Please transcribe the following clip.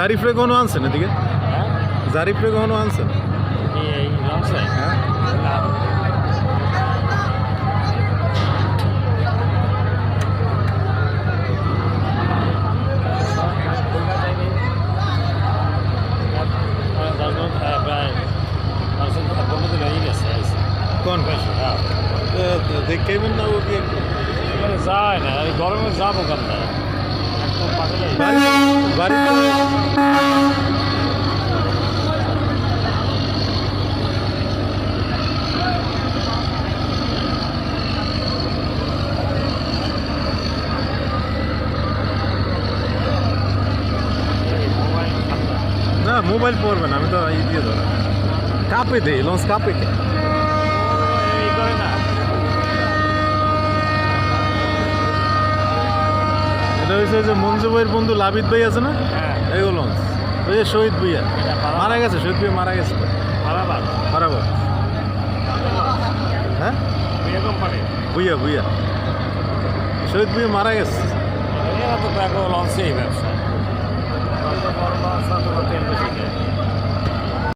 জারিফরে কখনো আনছেন এদিকে? হ্যাঁ জারিফরে কখনো আনছেন? এই লঞ্চে হ্যাঁ না প্রায় 15 দিন হয়ে গেছে কোন হ্যাঁ দেখেবেন না ও কি এখানে যায় না এই গরমে যাবো কেন একদম পাগল হয়ে বাড়ি না মোবাইল পড়বেন আমি তো এই দিয়ে ধরা কাপে দেই লঞ্চ কাপে এই করে না এটা হচ্ছে যে মঞ্জু ভাইয়ের বন্ধু লাবিদ ভাই আছে না হ্যাঁ এইগুলো লঞ্চ ওই যে শহীদ ভুইয়া এটা মারা গেছে শহীদ ভুইয়া মারা গেছে বারাবার বরাবর হ্যাঁ বিয়ে কোম্পানি ভুইয়া ভুইয়া শহীদ ভুইয়া মারা গেছে এরা তো দেখো লঞ্চেই ব্যবসা তেল বেশি